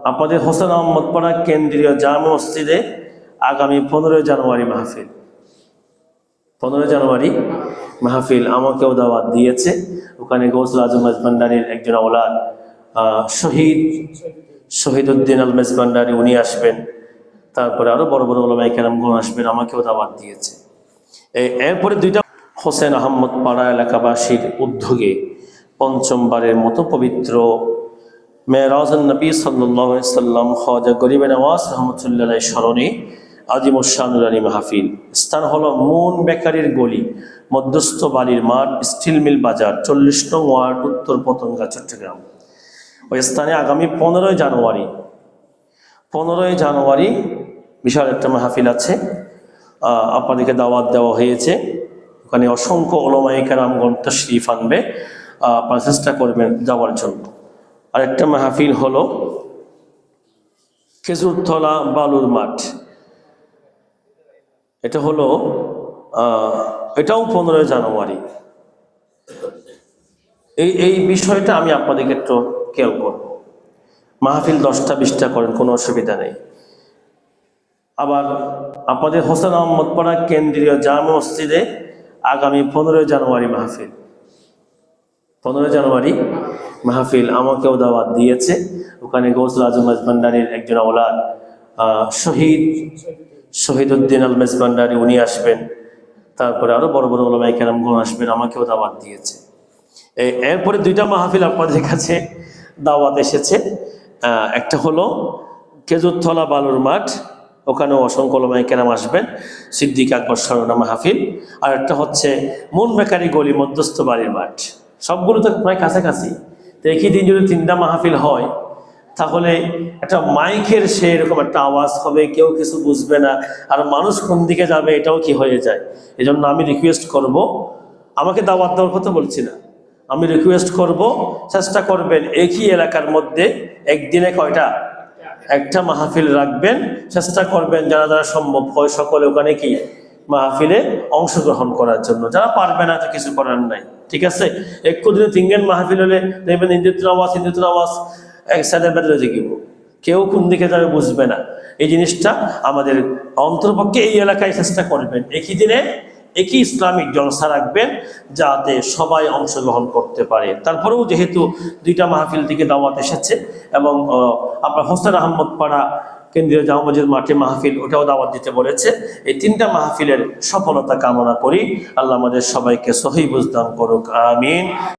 আপনাদের হোসেন আহমদ পাড়া কেন্দ্রীয় জামে মসজিদে আগামী 15 জানুয়ারি মাহফিল। 15 জানুয়ারি মাহফিল আমাকেও দাওয়াত দিয়েছে। ওখানে গৌসুল আজম মেজবান্ডারির একজন আওলাদ শহীদউদ্দিন আল মেজবান্ডারি উনি আসবেন, তারপরে আরো বড় বড় ওলামায়ে কেরামগণ আসবেন, আমাকেও দাওয়াত দিয়েছে। এরপরে দুইটা হোসেন আহমদ পাড়া এলাকাবাসীর উদ্যোগে পঞ্চমবারের মতো পবিত্র মেরাজুন নবী সাল্লাল্লাহু আলাইহি সাল্লাম খাজা গরিবে নওয়াজ রহমতুল্লাহ আলাইহির স্মরণে আজিমুশ-শান নুরানী মাহফিল। স্থান হলো মুন বেকারির গলি, মধ্যস্থ বাড়ির মাঠ, স্টিল মিল বাজার, 40 নং ওয়ার্ড, উত্তর পতেঙ্গা, চট্টগ্রাম। ওই স্থানে আগামী 15 জানুয়ারি বিশাল একটা মাহফিল আছে। আপনাদেরকে দাওয়াত দেওয়া হয়েছে। ওখানে অসংখ্য উলামায়ে কেরামগণ তাশরীফ আনবে, আপনারা চেষ্টা করবেন যাওয়ার জন্য। আরেকটা মাহফিল হলো খেজুরতলা বালুর মাঠ, এটা হলো এটাও 15 জানুয়ারি। এই বিষয়টা আমি আপনাদেরকে একটু খেয়াল করব। মাহফিল 10টা 20টা করেন, কোনো অসুবিধা নেই। আবার আপনাদের হোসেন আহমদ পাড়া কেন্দ্রীয় জামে মসজিদে আগামী 15 জানুয়ারি মাহফিল। 15 জানুয়ারি মাহফিল আমাকেও দাওয়াত দিয়েছে। ওখানে গৌসুল আজম মেজবান্ডারির একজন আওলাদ শহীদউদ্দিন আল মেজবান্ডারি উনি আসবেন, তারপরে আরো বড় বড় ওলামায়ে কেরামগণ আসবেন, আমাকেও দাওয়াত দিয়েছে। এরপরে দুইটা মাহফিল আপনাদের কাছে দাওয়াত এসেছে। একটা হলো খেজুরতলা বালুর মাঠ, ওখানেও অসংখ্য ওলামায়ে কেরাম আসবেন, সিদ্দিক আকবর স্মরণে মাহফিল। আর একটা হচ্ছে মুন বেকারি গলি, মধ্যস্থ বাড়ির মাঠ। সবগুলো তো প্রায় কাছাকাছি। তো একই দিন যদি 3টা মাহফিল হয়, তাহলে একটা মাইকের সেরকম একটা আওয়াজ হবে, কেউ কিছু বুঝবে না, আর মানুষ কোন দিকে যাবে এটাও কি হয়ে যায়। এই জন্য আমি রিকোয়েস্ট করব, আমাকে দাওয়াত দেওয়ার কথা বলছি না, আমি রিকোয়েস্ট করব চেষ্টা করবেন একই এলাকার মধ্যে একদিনে একটা মাহফিল রাখবেন। চেষ্টা করবেন যারা যারা সম্ভব হয় সকলে ওখানে কি মাহফিলে অংশগ্রহণ করার জন্য। যারা পারবে না তো কিছু করার নাই, ঠিক আছে। একদিনে 3 মাহফিল হলে দেখবেন হিন্দুত্বের আওয়াজ এক সাইডের বেড়ে দেখিব, কেউ কোন দিকে যাবে বুঝবে না। এই জিনিসটা আমাদের অন্তরপক্ষে এই এলাকায় চেষ্টা করবেন একই দিনে একই ইসলামিক জলসা রাখবেন, যাতে সবাই অংশগ্রহণ করতে পারে। তারপরেও যেহেতু 2টা মাহফিল থেকে দাওয়াত এসেছে, এবং আপনার হোসেন আহমদ পাড়া কেন্দ্রীয় জামে মসজিদ মাঠে মাহফিল, ওটাও দাওয়াত দিতে বলেছে। এই 3টা মাহফিলের সফলতা কামনা করি। আল্লাহ আমাদের সবাইকে সহিহ বুঝ দান করুক, আমিন।